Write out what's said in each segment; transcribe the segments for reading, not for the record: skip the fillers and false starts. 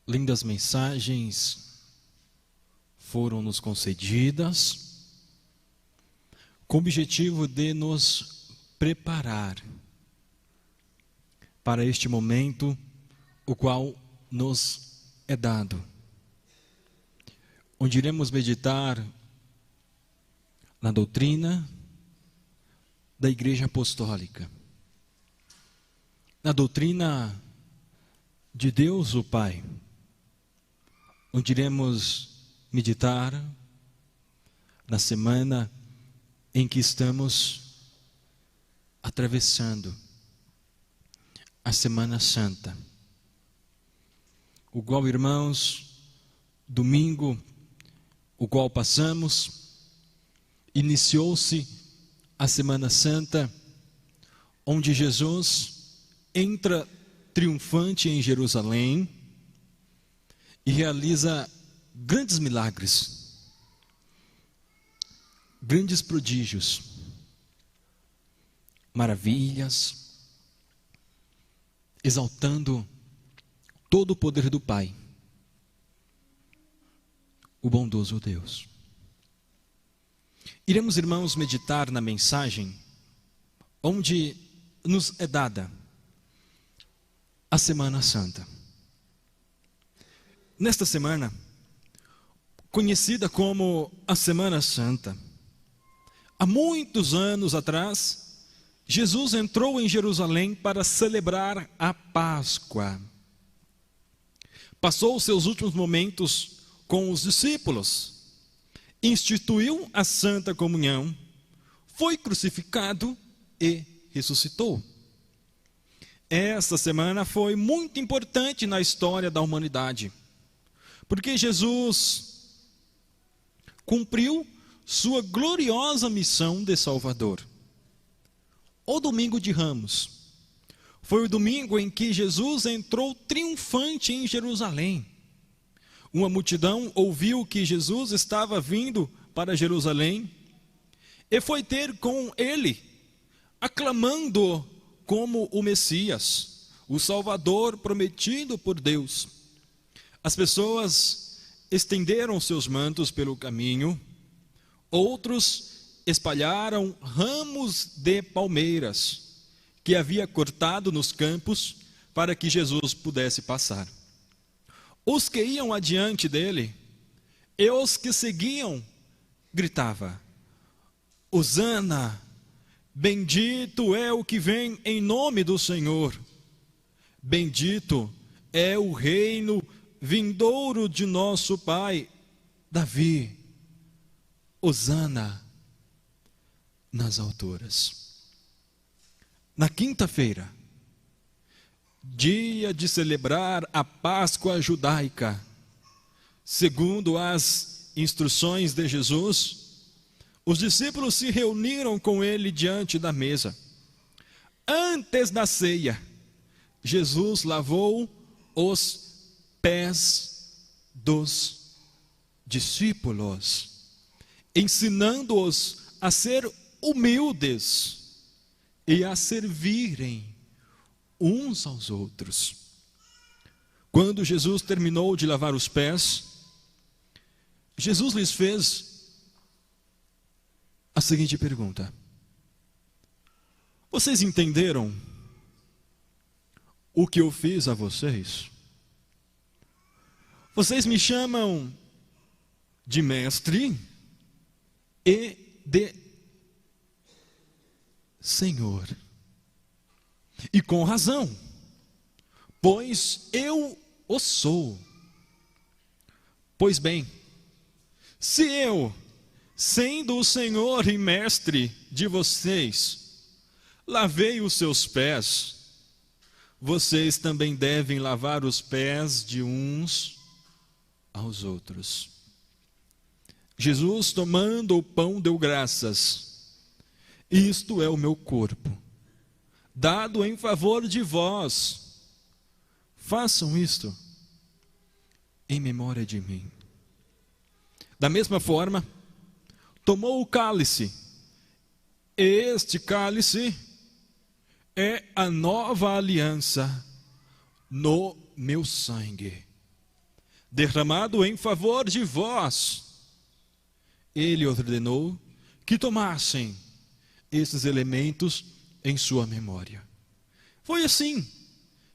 Lindas mensagens foram nos concedidas com o objetivo de nos preparar para este momento, o qual nos é dado, onde iremos meditar na doutrina da Igreja Apostólica, na doutrina de Deus o Pai, onde iremos meditar na semana em que estamos atravessando a Semana Santa, o qual, irmãos, domingo, o qual passamos, iniciou-se a Semana Santa, onde Jesus entra triunfante em Jerusalém e realiza grandes milagres, grandes prodígios, maravilhas, exaltando todo o poder do Pai, o bondoso Deus. Iremos, irmãos, meditar na mensagem onde nos é dada a Semana Santa. Nesta semana, conhecida como a Semana Santa, há muitos anos atrás, Jesus entrou em Jerusalém para celebrar a Páscoa. Passou os seus últimos momentos com os discípulos, instituiu a Santa Comunhão, foi crucificado e ressuscitou. Esta semana foi muito importante na história da humanidade, porque Jesus cumpriu sua gloriosa missão de Salvador. O domingo de Ramos foi o domingo em que Jesus entrou triunfante em Jerusalém. Uma multidão ouviu que Jesus estava vindo para Jerusalém e foi ter com ele, aclamando como o Messias, o Salvador prometido por Deus. As pessoas estenderam seus mantos pelo caminho, outros espalharam ramos de palmeiras que havia cortado nos campos para que Jesus pudesse passar. Os que iam adiante dele e os que seguiam gritavam: Hosana, bendito é o que vem em nome do Senhor, bendito é o reino vindouro de nosso pai Davi, Hosana nas alturas. Na quinta-feira, dia de celebrar a Páscoa judaica, segundo as instruções de Jesus, os discípulos se reuniram com ele diante da mesa. Antes da ceia, Jesus lavou os pés dos discípulos, ensinando-os a ser humildes e a servirem uns aos outros. Quando Jesus terminou de lavar os pés, Jesus lhes fez a seguinte pergunta: vocês entenderam o que eu fiz a vocês? Vocês me chamam de mestre e de Senhor, e com razão, pois eu o sou. Pois bem, se eu, sendo o Senhor e mestre de vocês, lavei os seus pés, vocês também devem lavar os pés de uns aos outros. Jesus, tomando o pão, deu graças: isto é o meu corpo, dado em favor de vós. Façam isto em memória de mim. Da mesma forma, tomou o cálice. Este cálice é a nova aliança no meu sangue. derramado em favor de vós. Ele ordenou que tomassem esses elementos em sua memória. Foi assim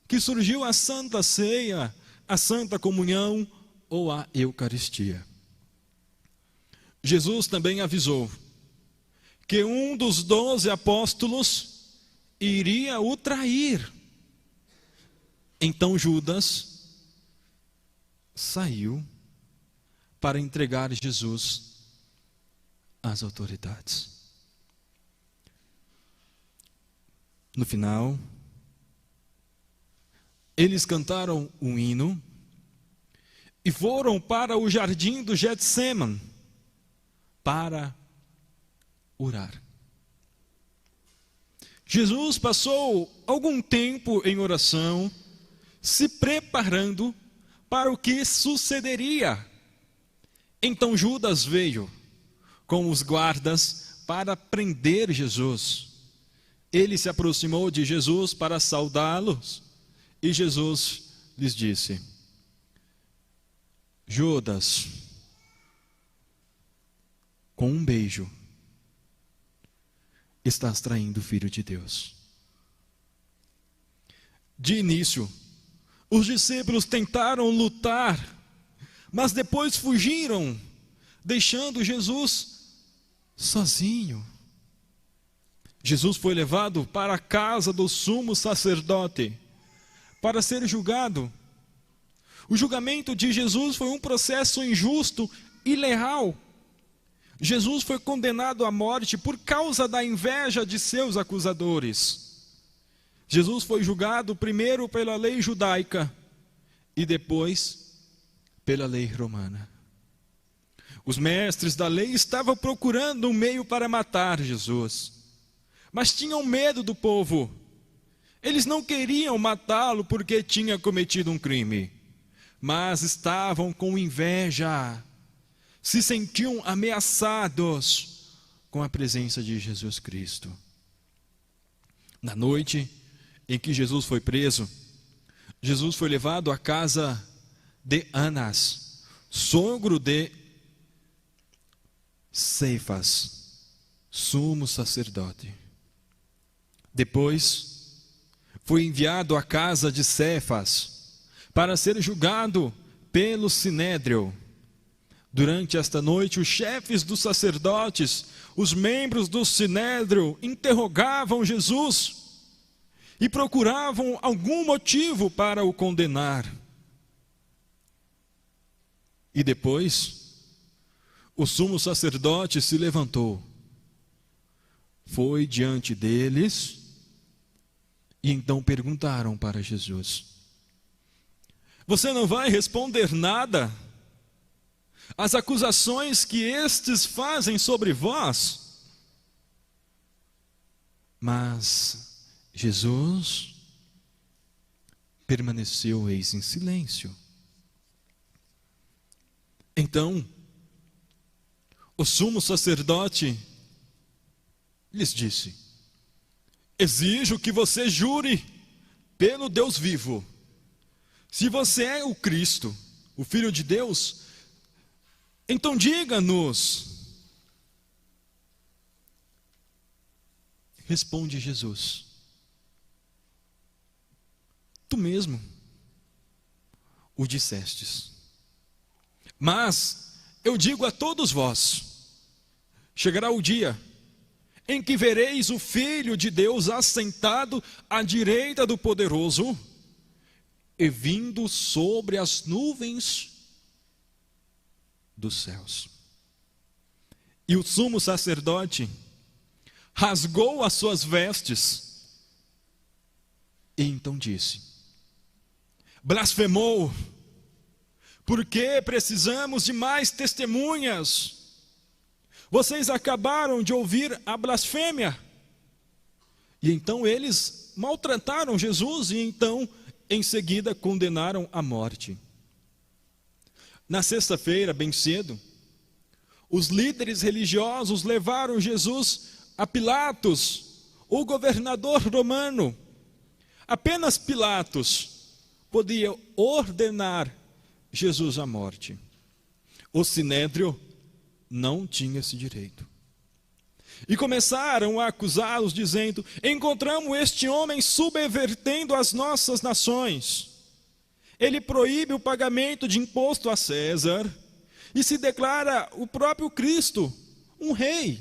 que surgiu a Santa Ceia, a Santa Comunhão ou a Eucaristia. Jesus também avisou que um dos 12 apóstolos iria o trair. Então Judas saiu para entregar Jesus às autoridades. No final, eles cantaram um hino e foram para o jardim do Getsêmani para orar. Jesus passou algum tempo em oração, se preparando para o que sucederia. Então Judas veio com os guardas para prender Jesus. Ele se aproximou de Jesus para saudá-los e Jesus lhes disse: Judas, com um beijo, estás traindo o Filho de Deus. De início, os discípulos tentaram lutar, mas depois fugiram, deixando Jesus sozinho. Jesus foi levado para a casa do sumo sacerdote para ser julgado. O julgamento de Jesus foi um processo injusto e ilegal. Jesus foi condenado à morte por causa da inveja de seus acusadores. Jesus foi julgado primeiro pela lei judaica e depois pela lei romana. Os mestres da lei estavam procurando um meio para matar Jesus, mas tinham medo do povo. Eles não queriam matá-lo porque tinha cometido um crime, mas estavam com inveja, se sentiam ameaçados com a presença de Jesus Cristo. Na noite em que Jesus foi preso, Jesus foi levado à casa de Anás, sogro de Ceifas, sumo sacerdote. Depois foi enviado à casa de Cefas para ser julgado pelo Sinédrio. Durante esta noite, os chefes dos sacerdotes, os membros do Sinédrio, interrogavam Jesus e procuravam algum motivo para o condenar. E depois, o sumo sacerdote se levantou, foi diante deles e então perguntaram para Jesus: Você não vai responder nada às acusações que estes fazem sobre vós? Mas Jesus permaneceu em silêncio. Então, o sumo sacerdote lhes disse: Exijo que você jure pelo Deus vivo. Se você é o Cristo, o Filho de Deus, então diga-nos. Responde Jesus: Tu mesmo o dissestes. Mas eu digo a todos vós: chegará o dia em que vereis o Filho de Deus assentado à direita do Poderoso e vindo sobre as nuvens dos céus. E o sumo sacerdote rasgou as suas vestes e então disse: Blasfemou, porque precisamos de mais testemunhas. Vocês acabaram de ouvir a blasfêmia. E então eles maltrataram Jesus e então, em seguida, condenaram à morte. Na sexta-feira, bem cedo, os líderes religiosos levaram Jesus a Pilatos, o governador romano. Apenas Pilatos podia ordenar Jesus à morte. O sinédrio não tinha esse direito. E começaram a acusá-los, dizendo: encontramos este homem subvertendo as nossas nações. Ele proíbe o pagamento de imposto a César e se declara o próprio Cristo, um rei.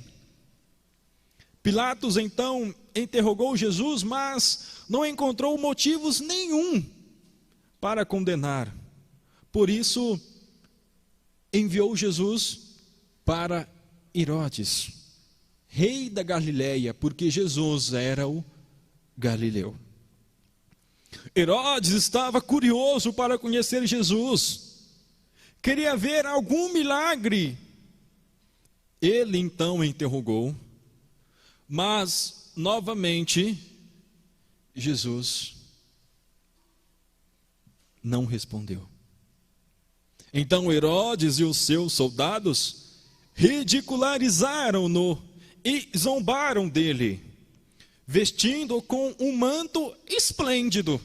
Pilatos então interrogou Jesus, mas não encontrou motivos nenhum para condenar. Por isso, enviou Jesus para Herodes, rei da Galileia, porque Jesus era o galileu. Herodes estava curioso para conhecer Jesus, queria ver algum milagre. Ele então interrogou, mas novamente Jesus não respondeu. Então Herodes e os seus soldados ridicularizaram-no e zombaram dele, vestindo-o com um manto esplêndido,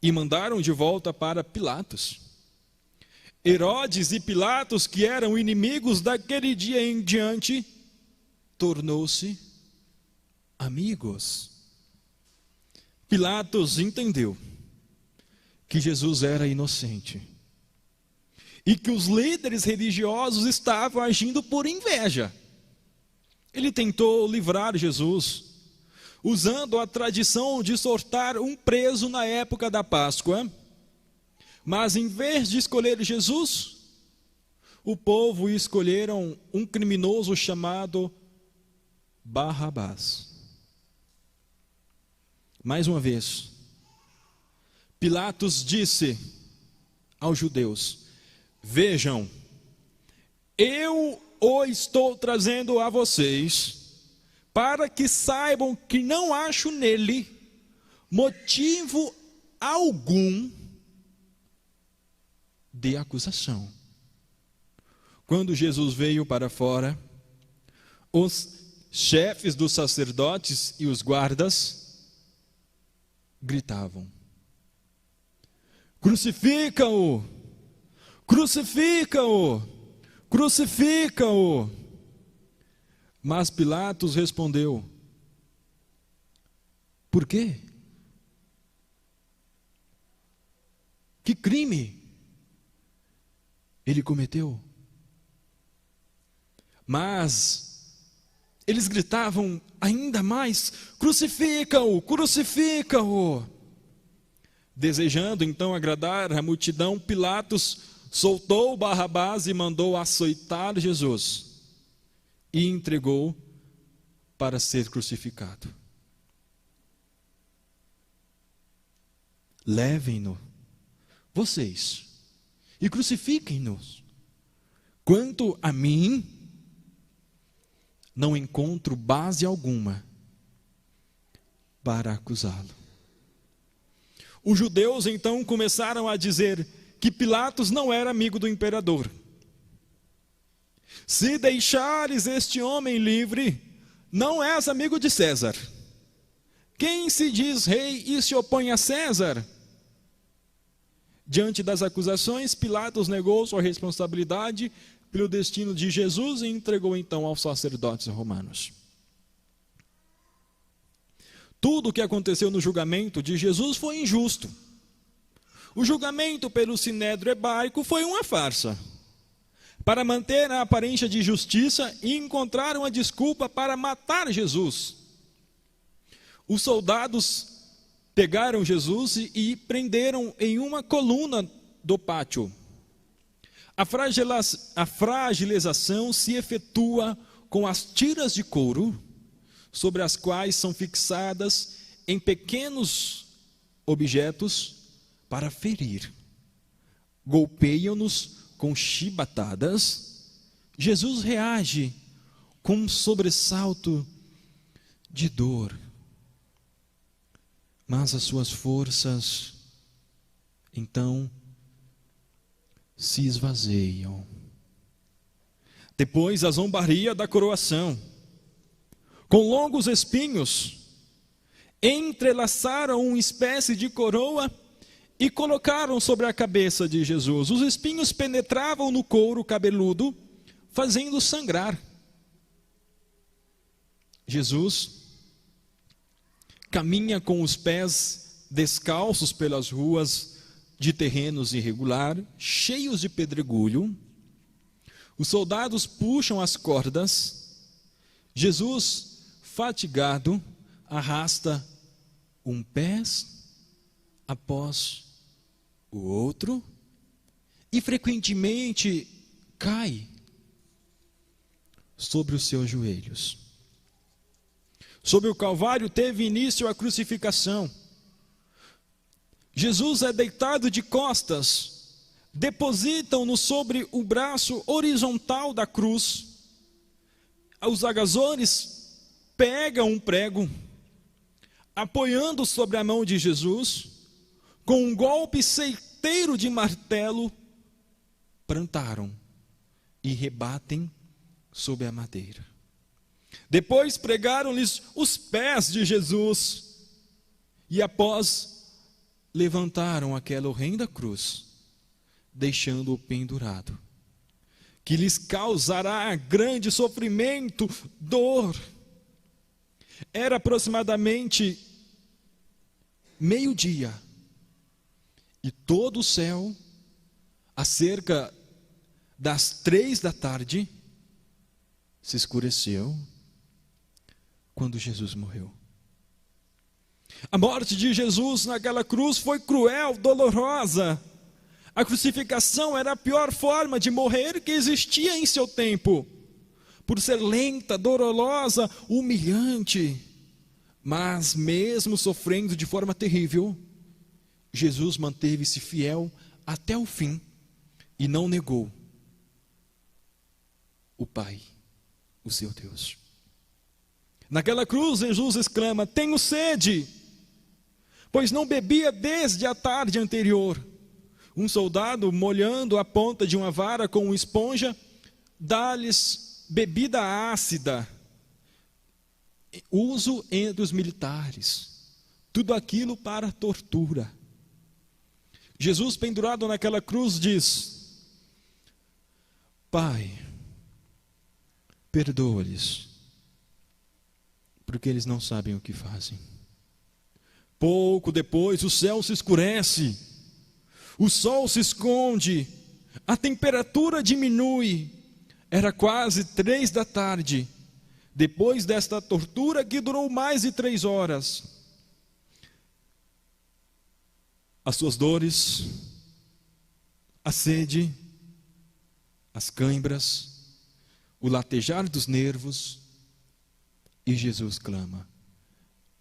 e mandaram de volta para Pilatos. Herodes e Pilatos, que eram inimigos daquele dia em diante, tornou-se amigos. Pilatos entendeu que Jesus era inocente e que os líderes religiosos estavam agindo por inveja. Ele tentou livrar Jesus, usando a tradição de soltar um preso na época da Páscoa, mas em vez de escolher Jesus, o povo escolheram um criminoso chamado Barrabás. Mais uma vez, Pilatos disse aos judeus: vejam, eu o estou trazendo a vocês, para que saibam que não acho nele motivo algum de acusação. Quando Jesus veio para fora, os chefes dos sacerdotes e os guardas gritavam: crucifica-o! Crucifica-o! Crucifica-o! Mas Pilatos respondeu: por quê? Que crime ele cometeu? Mas eles gritavam ainda mais: crucifica-o! Crucifica-o! Desejando então agradar a multidão, Pilatos soltou Barrabás e mandou açoitar Jesus e entregou para ser crucificado. Levem-no, vocês, e crucifiquem-nos. Quanto a mim, não encontro base alguma para acusá-lo. Os judeus então começaram a dizer que Pilatos não era amigo do imperador. Se deixares este homem livre, não és amigo de César. Quem se diz rei e se opõe a César? Diante das acusações, Pilatos negou sua responsabilidade pelo destino de Jesus e entregou então aos sacerdotes romanos. Tudo o que aconteceu no julgamento de Jesus foi injusto. O julgamento pelo sinédrio hebraico foi uma farsa. Para manter a aparência de justiça e encontrar uma desculpa para matar Jesus. Os soldados pegaram Jesus e prenderam em uma coluna do pátio. A fragilização se efetua com as tiras de couro, sobre as quais são fixadas em pequenos objetos para ferir. Golpeiam-nos com chibatadas. Jesus reage com um sobressalto de dor. Mas as suas forças, então, se esvazeiam. Depois a zombaria da coroação. Com longos espinhos, entrelaçaram uma espécie de coroa e colocaram sobre a cabeça de Jesus. Os espinhos penetravam no couro cabeludo, fazendo sangrar. Jesus caminha com os pés descalços pelas ruas de terrenos irregular, cheios de pedregulho. Os soldados puxam as cordas. Jesus, fatigado, arrasta um pé após o outro e frequentemente cai sobre os seus joelhos. Sobre o Calvário teve início a crucificação. Jesus é deitado de costas, depositam-no sobre o braço horizontal da cruz. Os agazones pegam um prego, apoiando sobre a mão de Jesus, com um golpe certeiro de martelo, plantaram e rebatem sobre a madeira. Depois pregaram-lhes os pés de Jesus e após levantaram aquela horrenda cruz, deixando-o pendurado, que lhes causará grande sofrimento, dor. Era aproximadamente meio-dia e todo o céu, acerca das 3 da tarde, se escureceu quando Jesus morreu. A morte de Jesus naquela cruz foi cruel, dolorosa. A crucificação era a pior forma de morrer que existia em seu tempo, por ser lenta, dolorosa, humilhante. Mas mesmo sofrendo de forma terrível, Jesus manteve-se fiel até o fim e não negou o Pai, o seu Deus. Naquela cruz, Jesus exclama: tenho sede, pois não bebia desde a tarde anterior. Um soldado, molhando a ponta de uma vara com uma esponja, dá-lhes bebida ácida, uso entre os militares, tudo aquilo para tortura. Jesus, pendurado naquela cruz, diz: Pai, perdoa-lhes, porque eles não sabem o que fazem. Pouco depois o céu se escurece, o sol se esconde, a temperatura diminui. Era quase 3 da tarde, depois desta tortura que durou mais de 3 horas. As suas dores, a sede, as cãibras, o latejar dos nervos, e Jesus clama: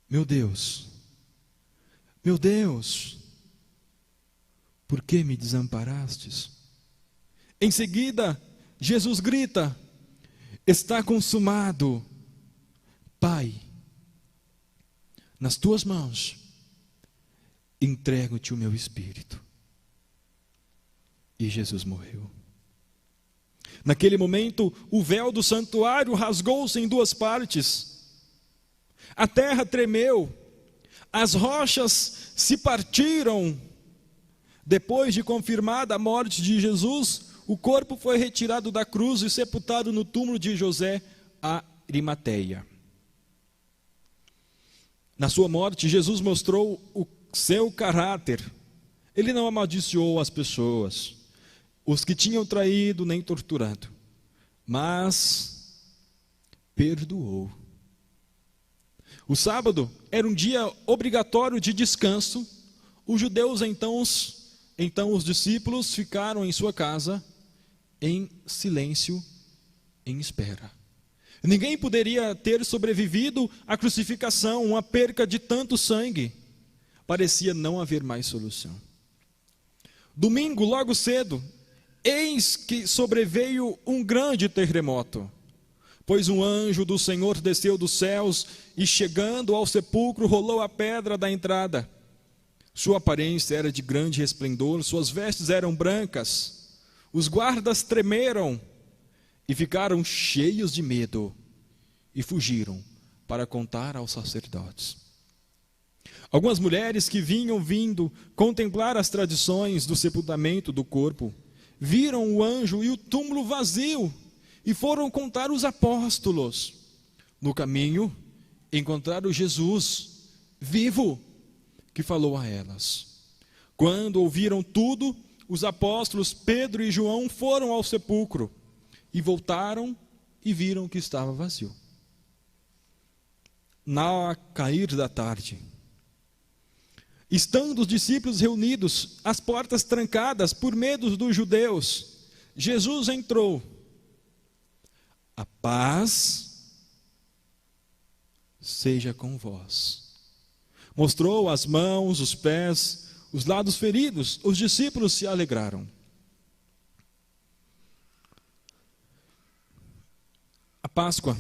meu Deus, por que me desamparastes? Em seguida, Jesus grita: está consumado. Pai, nas tuas mãos entrego-te o meu espírito. E Jesus morreu. Naquele momento, o véu do santuário rasgou-se em 2 partes. A terra tremeu, as rochas se partiram. Depois de confirmada a morte de Jesus, o corpo foi retirado da cruz e sepultado no túmulo de José a Arimateia. Na sua morte, Jesus mostrou o seu caráter. Ele não amaldiçoou as pessoas, os que tinham traído nem torturado, mas perdoou. O sábado era um dia obrigatório de descanso. Os judeus então os discípulos ficaram em sua casa em silêncio, em espera. Ninguém poderia ter sobrevivido à crucificação, uma perca de tanto sangue. Parecia não haver mais solução. Domingo, logo cedo, eis que sobreveio um grande terremoto, pois um anjo do Senhor desceu dos céus e, chegando ao sepulcro, rolou a pedra da entrada. Sua aparência era de grande resplendor, suas vestes eram brancas. Os guardas tremeram e ficaram cheios de medo e fugiram para contar aos sacerdotes. Algumas mulheres que vinham vindo contemplar as tradições do sepultamento do corpo, viram o anjo e o túmulo vazio e foram contar os apóstolos. No caminho, encontraram Jesus, vivo, que falou a elas. Quando ouviram tudo, os apóstolos Pedro e João foram ao sepulcro e voltaram e viram que estava vazio. Na cair da tarde, estando os discípulos reunidos, as portas trancadas por medo dos judeus, Jesus entrou. A paz seja com vós. Mostrou as mãos, os pés, os lados feridos. Os discípulos se alegraram. A Páscoa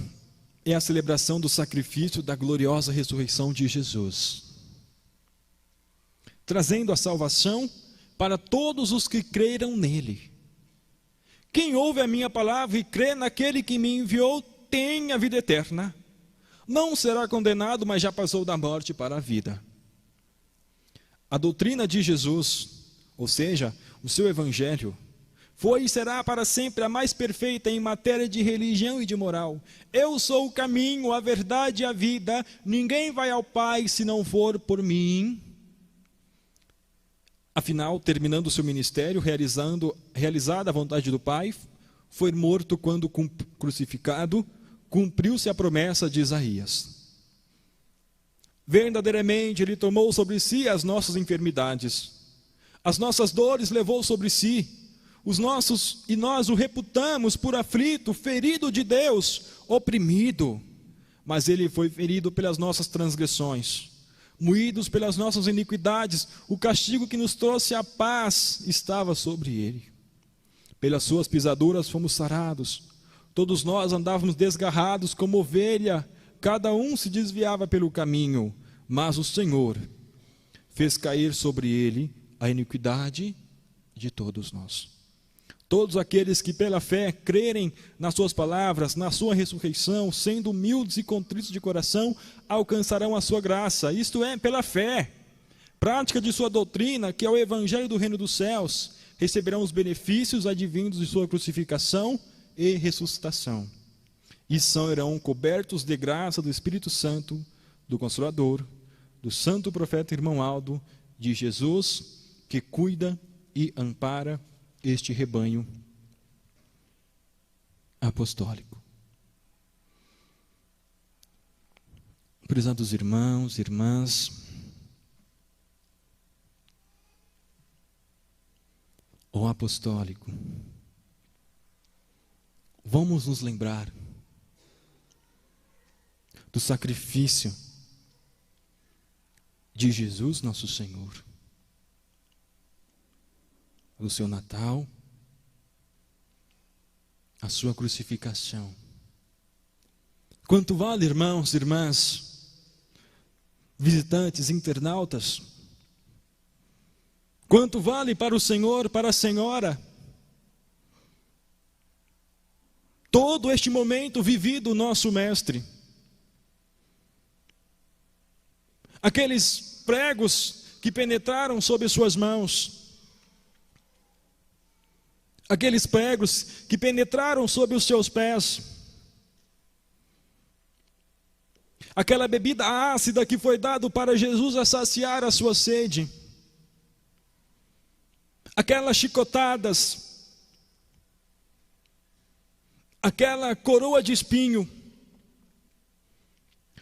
é a celebração do sacrifício da gloriosa ressurreição de Jesus, trazendo a salvação para todos os que creram nele. Quem ouve a minha palavra e crê naquele que me enviou, tem a vida eterna. Não será condenado, mas já passou da morte para a vida. A doutrina de Jesus, ou seja, o seu evangelho, foi e será para sempre a mais perfeita em matéria de religião e de moral. Eu sou o caminho, a verdade e a vida. Ninguém vai ao Pai se não for por mim. Afinal, terminando o seu ministério, realizada a vontade do Pai, foi morto quando crucificado, cumpriu-se a promessa de Isaías. Verdadeiramente, ele tomou sobre si as nossas enfermidades, as nossas dores levou sobre si, e nós o reputamos por aflito, ferido de Deus, oprimido. Mas ele foi ferido pelas nossas transgressões, moídos pelas nossas iniquidades. O castigo que nos trouxe a paz estava sobre ele. Pelas suas pisaduras fomos sarados. Todos nós andávamos desgarrados como ovelha, cada um se desviava pelo caminho, mas o Senhor fez cair sobre ele a iniquidade de todos nós. Todos aqueles que pela fé crerem nas suas palavras, na sua ressurreição, sendo humildes e contritos de coração, alcançarão a sua graça, isto é, pela fé, prática de sua doutrina, que é o evangelho do reino dos céus, receberão os benefícios advindos de sua crucificação e ressuscitação, e serão cobertos de graça do Espírito Santo, do Consolador, do santo profeta irmão Aldo, de Jesus, que cuida e ampara este rebanho apostólico. Prezados irmãos, irmãs, o apostólico, vamos nos lembrar do sacrifício de Jesus nosso Senhor, do seu Natal, a sua crucificação. Quanto vale, irmãos, irmãs, visitantes, internautas? Quanto vale para o Senhor, para a Senhora, todo este momento vivido nosso Mestre? Aqueles pregos que penetraram sob suas mãos, aqueles pregos que penetraram sob os seus pés, aquela bebida ácida que foi dado para Jesus a saciar a sua sede, aquelas chicotadas, aquela coroa de espinho,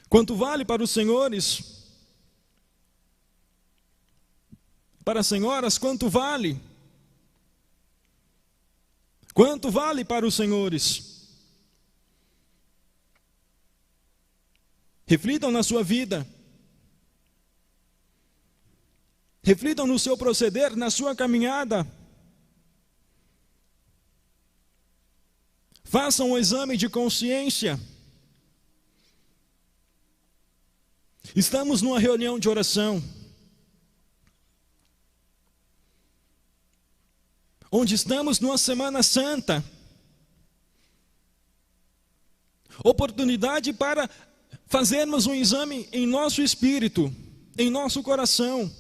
quanto vale para os senhores? Para as senhoras, quanto vale? Quanto vale para os senhores? Reflitam na sua vida. Reflitam no seu proceder, na sua caminhada. Façam um exame de consciência. Estamos numa reunião de oração, onde estamos numa Semana Santa, oportunidade para fazermos um exame em nosso espírito, em nosso coração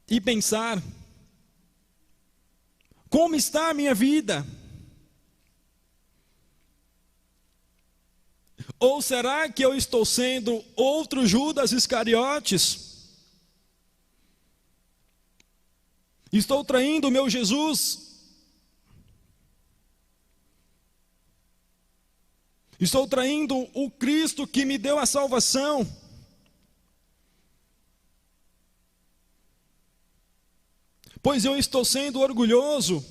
e pensar: como está a minha vida? Ou será que eu estou sendo outro Judas Iscariotes? Estou traindo o meu Jesus? Estou traindo o Cristo que me deu a salvação? Pois eu estou sendo orgulhoso,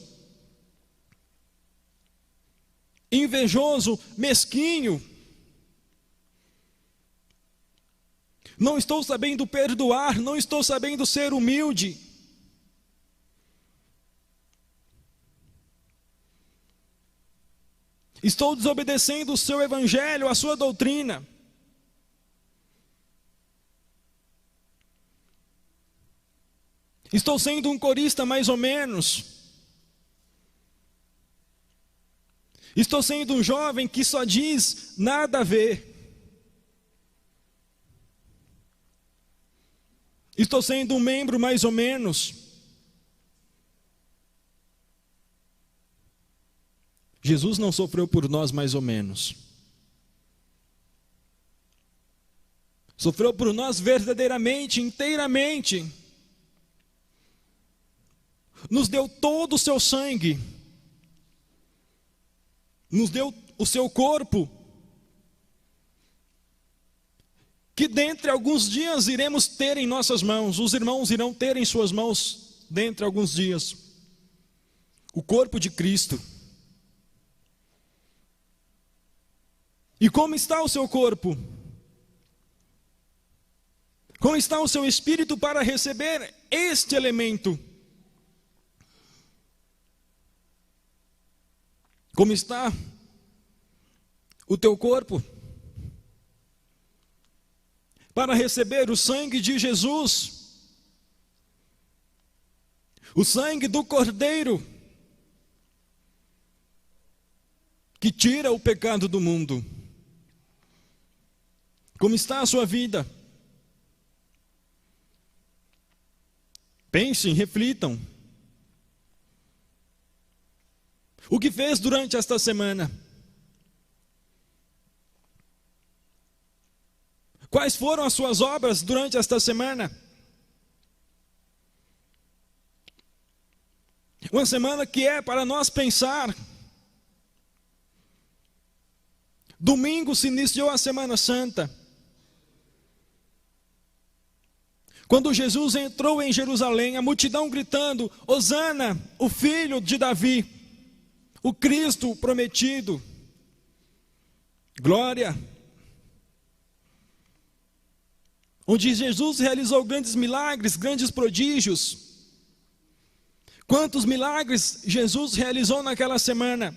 invejoso, mesquinho. Não estou sabendo perdoar, não estou sabendo ser humilde. Estou desobedecendo o seu evangelho, a sua doutrina. Estou sendo um corista mais ou menos. Estou sendo um jovem que só diz nada a ver. Estou sendo um membro mais ou menos. Jesus não sofreu por nós mais ou menos. Sofreu por nós verdadeiramente, inteiramente. Nos deu todo o seu sangue. Nos deu o seu corpo. Que dentre alguns dias iremos ter em nossas mãos. Os irmãos irão ter em suas mãos dentre alguns dias o corpo de Cristo. E como está o seu corpo? Como está o seu espírito para receber este elemento? Como está o teu corpo para receber o sangue de Jesus, o sangue do Cordeiro, que tira o pecado do mundo? Como está a sua vida? Pensem, reflitam. O que fez durante esta semana? Quais foram as suas obras durante esta semana? Uma semana que é para nós pensar. Domingo se iniciou a Semana Santa. Quando Jesus entrou em Jerusalém, a multidão gritando: Hosana, o filho de Davi, o Cristo prometido. Glória. Onde Jesus realizou grandes milagres, grandes prodígios. Quantos milagres Jesus realizou naquela semana?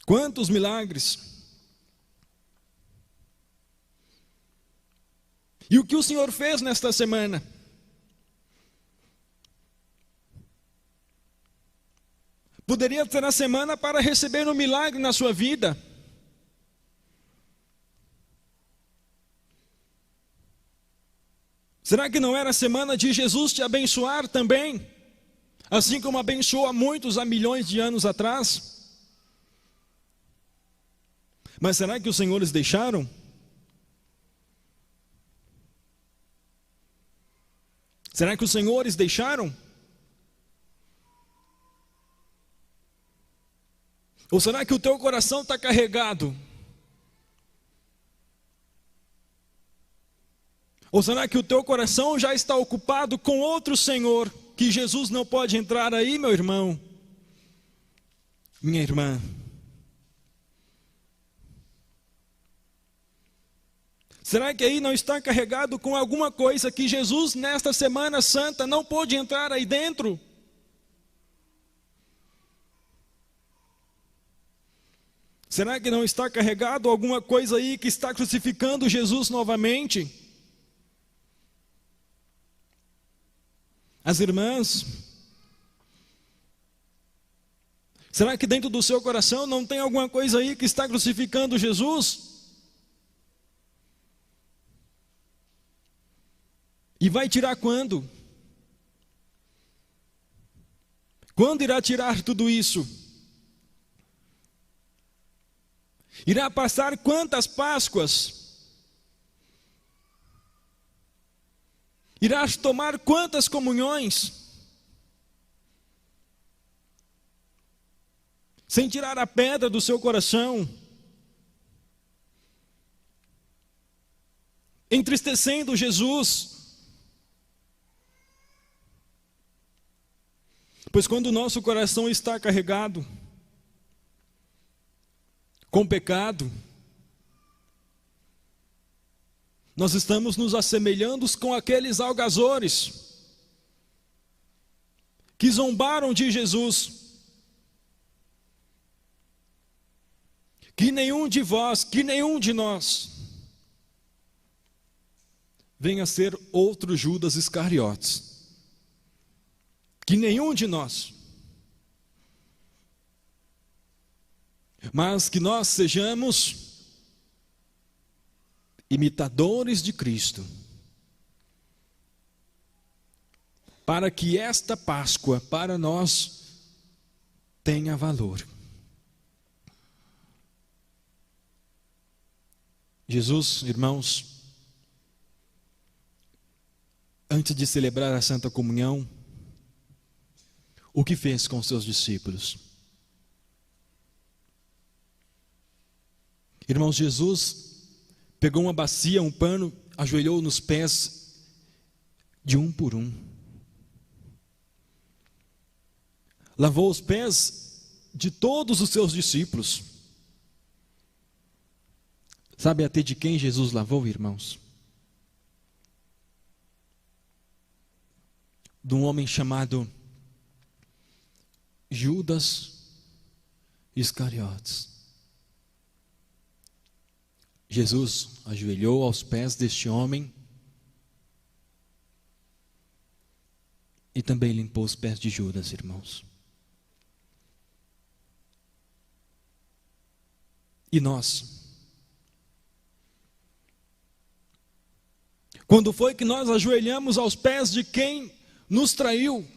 Quantos milagres? E o que o Senhor fez nesta semana? Poderia ter a semana para receber um milagre na sua vida. Será que não era a semana de Jesus te abençoar também? Assim como abençoou a muitos há milhões de anos atrás? Mas será que os senhores deixaram? Será que os senhores deixaram? Ou será que o teu coração está carregado? Ou será que o teu coração já está ocupado com outro Senhor, que Jesus não pode entrar aí, meu irmão, minha irmã? Será que aí não está carregado com alguma coisa que Jesus nesta Semana Santa não pôde entrar aí dentro? Será que não está carregado alguma coisa aí que está crucificando Jesus novamente? As irmãs, Será que dentro do seu coração não tem alguma coisa aí que está crucificando Jesus? E vai tirar quando? Quando irá tirar tudo isso? Irá passar quantas Páscoas? Irás tomar quantas comunhões? Sem tirar a pedra do seu coração, entristecendo Jesus. Pois quando o nosso coração está carregado com pecado, nós estamos nos assemelhando com aqueles algazores que zombaram de Jesus. Que nenhum de vós, que nenhum de nós venha a ser outro Judas Iscariotes. Que nenhum de nós. Mas que nós sejamos imitadores de Cristo. Para que esta Páscoa para nós tenha valor. Jesus, irmãos, antes de celebrar a Santa Comunhão, o que fez com seus discípulos? Irmãos, Jesus pegou uma bacia, um pano, ajoelhou nos pés de um por um. Lavou os pés de todos os seus discípulos. Sabe até de quem Jesus lavou, irmãos? De um homem chamado Judas Iscariotes. Jesus ajoelhou aos pés deste homem e também limpou os pés de Judas, irmãos. E nós? Quando foi que nós ajoelhamos aos pés de quem nos traiu?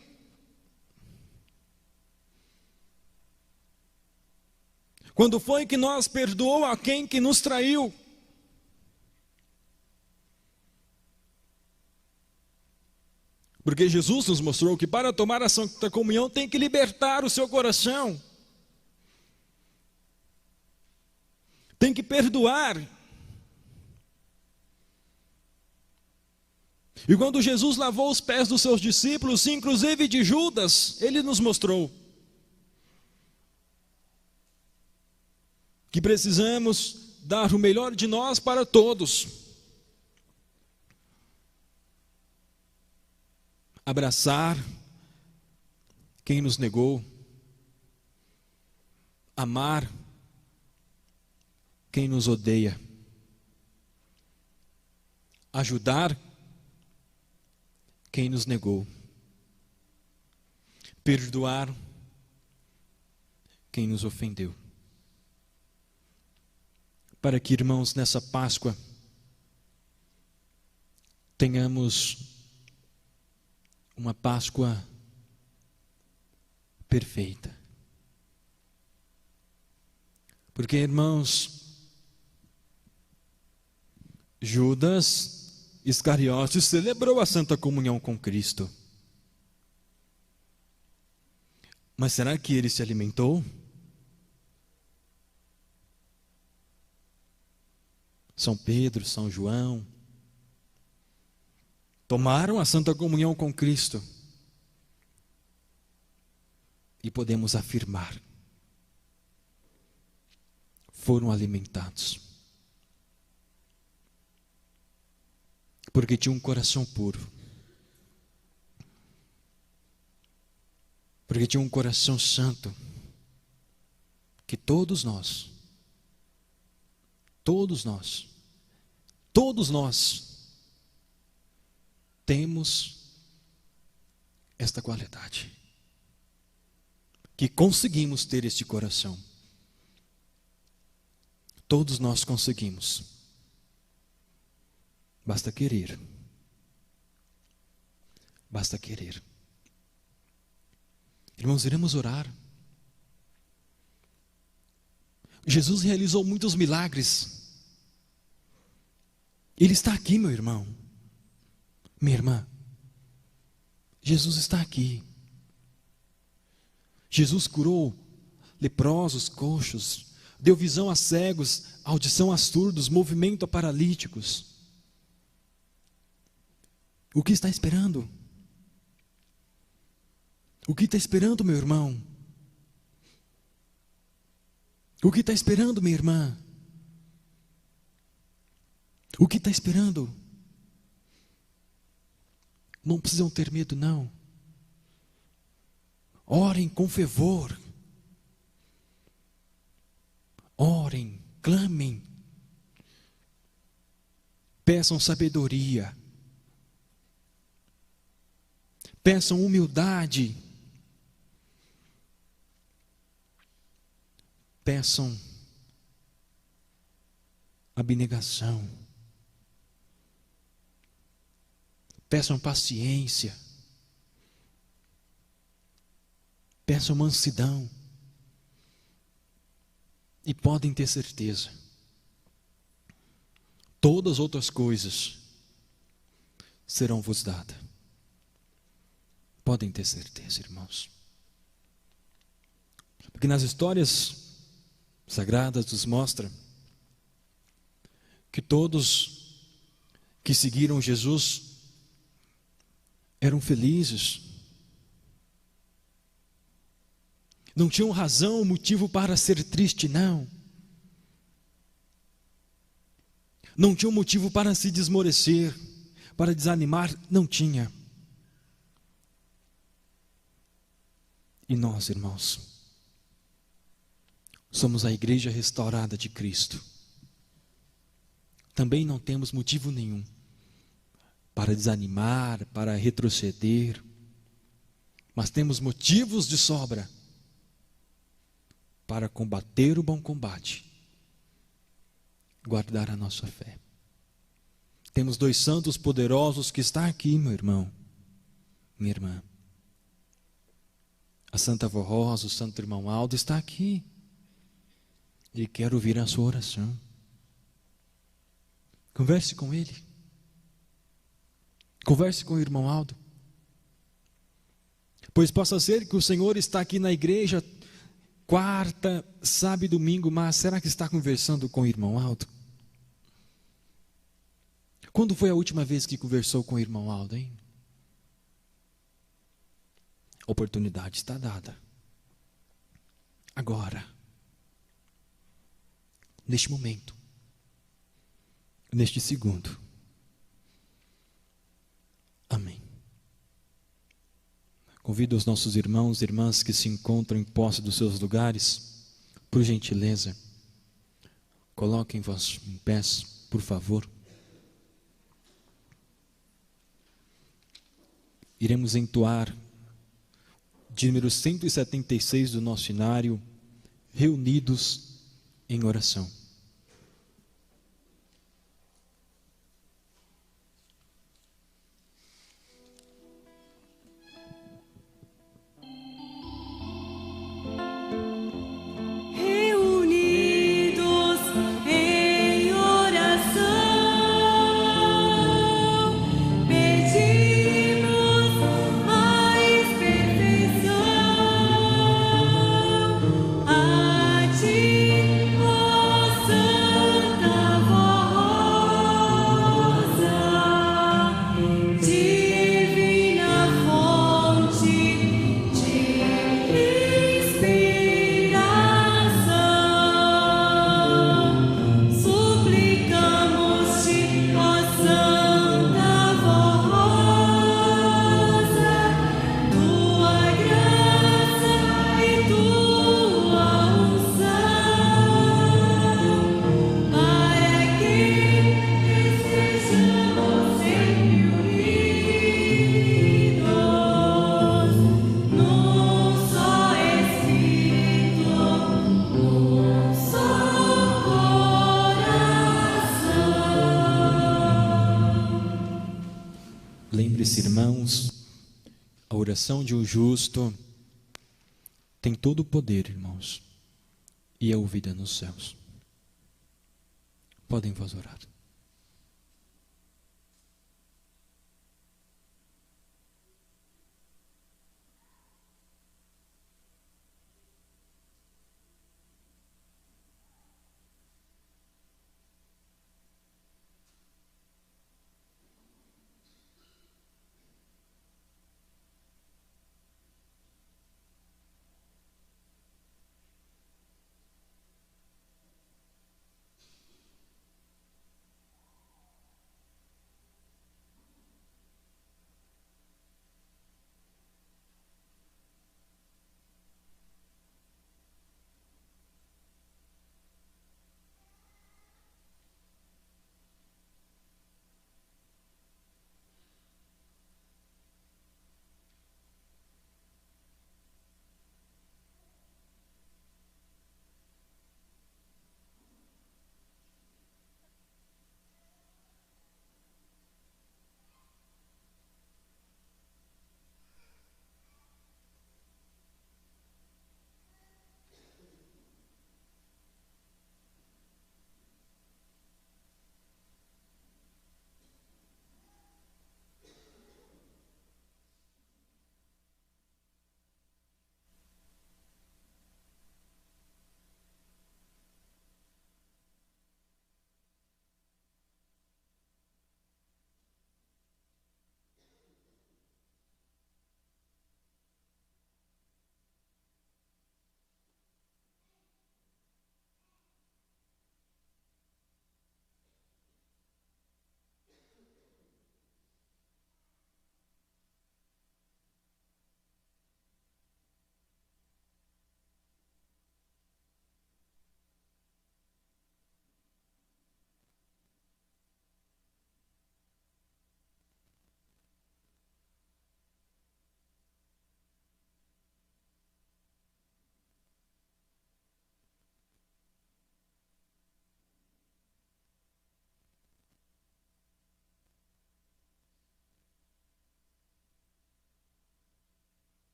Quando foi que nós perdoamos a quem que nos traiu? Porque Jesus nos mostrou que para tomar a Santa Comunhão tem que libertar o seu coração. Tem que perdoar. E quando Jesus lavou os pés dos seus discípulos, inclusive de Judas, ele nos mostrou que precisamos dar o melhor de nós para todos. Abraçar quem nos negou, amar quem nos odeia, ajudar quem nos negou, perdoar quem nos ofendeu. Para que, irmãos, nessa Páscoa tenhamos uma Páscoa perfeita. Porque, irmãos, Judas Iscariotes celebrou a Santa Comunhão com Cristo. Mas será que ele se alimentou? São Pedro, São João tomaram a Santa Comunhão com Cristo. E podemos afirmar, foram alimentados. Porque tinha um coração puro. Porque tinha um coração santo. Que todos nós temos esta qualidade. que conseguimos ter este coração. Todos nós conseguimos. Basta querer. Basta querer. Irmãos, iremos orar. Jesus realizou muitos milagres. Ele está aqui, meu irmão, minha irmã. Jesus está aqui. Jesus curou leprosos, coxos, deu visão a cegos, audição a surdos, movimento a paralíticos. O que está esperando? O que está esperando, meu irmão? O que está esperando, minha irmã? O que está esperando? Não precisam ter medo, não. Orem com fervor. Orem, clamem. Peçam sabedoria. Peçam humildade. Peçam abnegação. Peçam paciência. Peçam mansidão. E podem ter certeza, todas as outras coisas serão vos dadas. Podem ter certeza, irmãos. Porque nas histórias sagradas nos mostra que todos que seguiram Jesus eram felizes. Não tinham razão, motivo para ser triste, não. Não tinham motivo para se desmorecer, para desanimar, não tinha. E nós, irmãos, somos a igreja restaurada de Cristo. Também não temos motivo nenhum para desanimar, para retroceder, mas temos motivos de sobra para combater o bom combate, guardar a nossa fé. Temos dois santos poderosos que estão aqui, meu irmão, minha irmã. A Santa Avó Rosa, o Santo Irmão Aldo está aqui. E quer ouvir a sua oração. Converse com ele. Converse com o irmão Aldo. Pois possa ser que o Senhor está aqui na igreja quarta, sábado e domingo, mas será que está conversando com o irmão Aldo? Quando foi a última vez que conversou com o irmão Aldo, hein? A oportunidade está dada. Agora. Neste momento. Neste segundo. Amém. Convido os nossos irmãos e irmãs que se encontram em posse dos seus lugares, por gentileza, coloquem-vos em pés, por favor. Iremos entoar de número 176 do nosso inário, reunidos em oração. A ti, ó Lembre-se, irmãos, a oração de um justo tem todo o poder, irmãos, e é ouvida nos céus. Podem vos orar.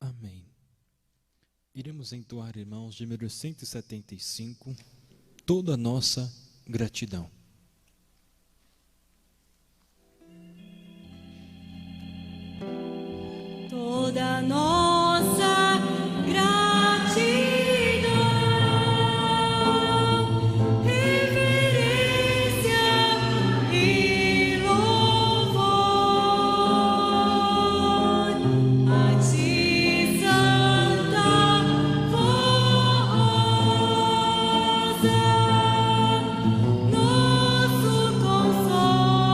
Amém. Iremos entoar, irmãos, número 175, toda a nossa gratidão. Toda a nossa gratidão, reverência e louvor a ti, Santa Rosa, nosso Consolador,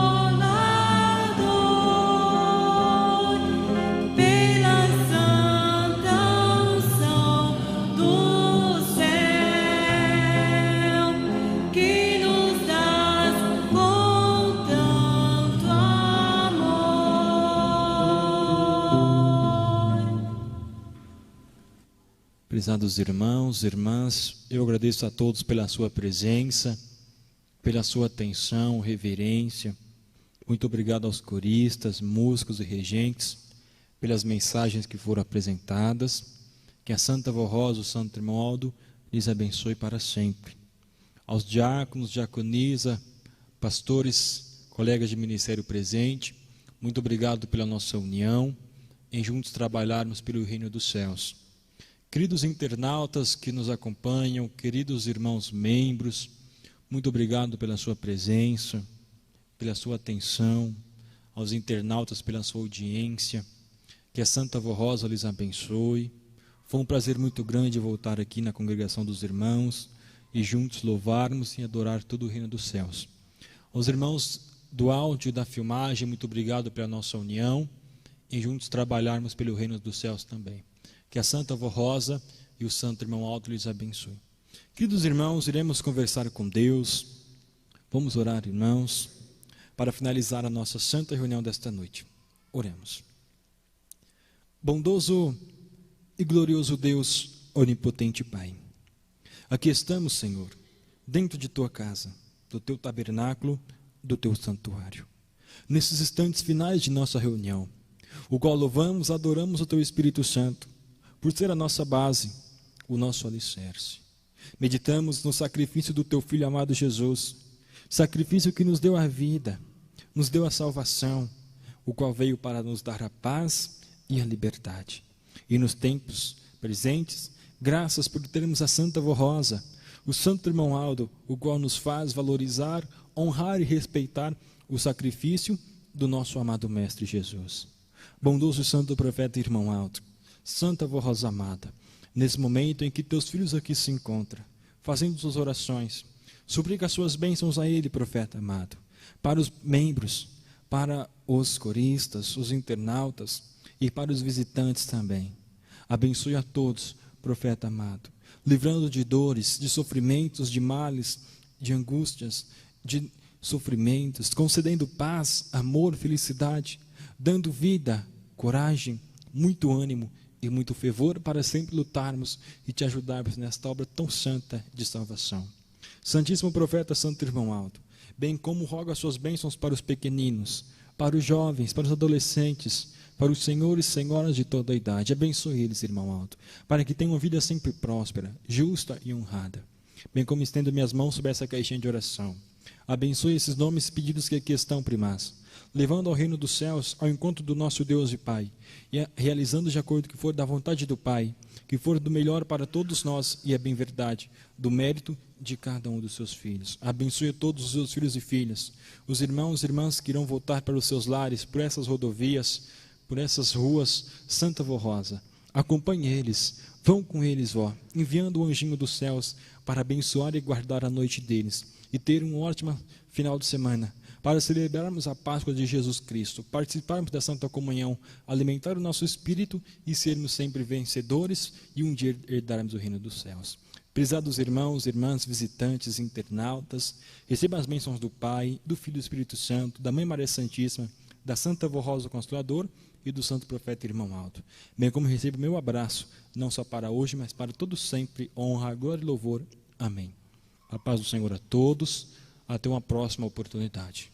pela santa unção do céu, que nos dás com tanto amor. Prezados irmãos, irmãs, eu agradeço a todos pela sua presença, pela sua atenção, reverência. Muito obrigado aos coristas, músicos e regentes, pelas mensagens que foram apresentadas. Que a Santa Vó Rosa, o Santo Irmão Aldo, lhes abençoe para sempre. Aos diáconos, diaconisa, pastores, colegas de ministério presente, muito obrigado pela nossa união, em juntos trabalharmos pelo reino dos céus. Queridos internautas que nos acompanham, queridos irmãos membros, muito obrigado pela sua presença, pela sua atenção, aos internautas pela sua audiência. Que a Santa Vó Rosa lhes abençoe. Foi um prazer muito grande voltar aqui na congregação dos irmãos e juntos louvarmos e adorar todo o reino dos céus. Aos irmãos do áudio e da filmagem, muito obrigado pela nossa união e juntos trabalharmos pelo reino dos céus também. Que a Santa Vó Rosa e o Santo Irmão Aldo lhes abençoe. Queridos irmãos, iremos conversar com Deus, Vamos orar, irmãos, para finalizar a nossa santa reunião desta noite. Oremos. Bondoso e glorioso Deus, onipotente Pai, aqui estamos, Senhor, dentro de Tua casa, do Teu tabernáculo, do Teu santuário. Nesses instantes finais de nossa reunião, o qual louvamos, adoramos o Teu Espírito Santo, por ser a nossa base, o nosso alicerce. Meditamos no sacrifício do Teu Filho amado Jesus, sacrifício que nos deu a vida, nos deu a salvação, o qual veio para nos dar a paz e a liberdade. E nos tempos presentes, graças por termos a Santa Vó Rosa, o Santo Irmão Aldo, o qual nos faz valorizar, honrar e respeitar o sacrifício do nosso amado Mestre Jesus. Bondoso e santo profeta Irmão Aldo, Santa Vó Rosa amada, nesse momento em que teus filhos aqui se encontram, fazendo suas orações, suplica as suas bênçãos a ele, profeta amado, para os membros, para os coristas, os internautas e para os visitantes também. Abençoe a todos, profeta amado, livrando de dores, de sofrimentos, de males, de angústias, de sofrimentos, concedendo paz, amor, felicidade, dando vida, coragem, muito ânimo e muito fervor para sempre lutarmos e te ajudarmos nesta obra tão santa de salvação. Santíssimo profeta Santo Irmão Aldo, bem como rogo as suas bênçãos para os pequeninos, para os jovens, para os adolescentes, para os senhores e senhoras de toda a idade. Abençoe eles, Irmão Aldo, para que tenham uma vida sempre próspera, justa e honrada. Bem como estendo minhas mãos sobre essa caixinha de oração. Abençoe esses nomes e pedidos que aqui estão, primaz, levando ao reino dos céus, ao encontro do nosso Deus e Pai, e realizando de acordo com o que for da vontade do Pai, que for do melhor para todos nós, e é bem verdade, do mérito de cada um dos seus filhos. Abençoe todos os seus filhos e filhas, os irmãos e irmãs que irão voltar para os seus lares, por essas rodovias, por essas ruas, Santa Vó Rosa. Acompanhe eles, vão com eles, vó, enviando o anjinho dos céus para abençoar e guardar a noite deles, e ter um ótimo final de semana, para celebrarmos a Páscoa de Jesus Cristo, participarmos da Santa Comunhão, alimentar o nosso espírito e sermos sempre vencedores e um dia herdarmos o reino dos céus. Prezados irmãos, irmãs, visitantes, internautas, recebam as bênçãos do Pai, do Filho e do Espírito Santo, da Mãe Maria Santíssima, da Santa Vó Rosa Consolador e do Santo Profeta Irmão Aldo. Bem como recebo meu abraço, não só para hoje, mas para todo sempre, honra, glória e louvor. Amém. A paz do Senhor a todos. Até uma próxima oportunidade.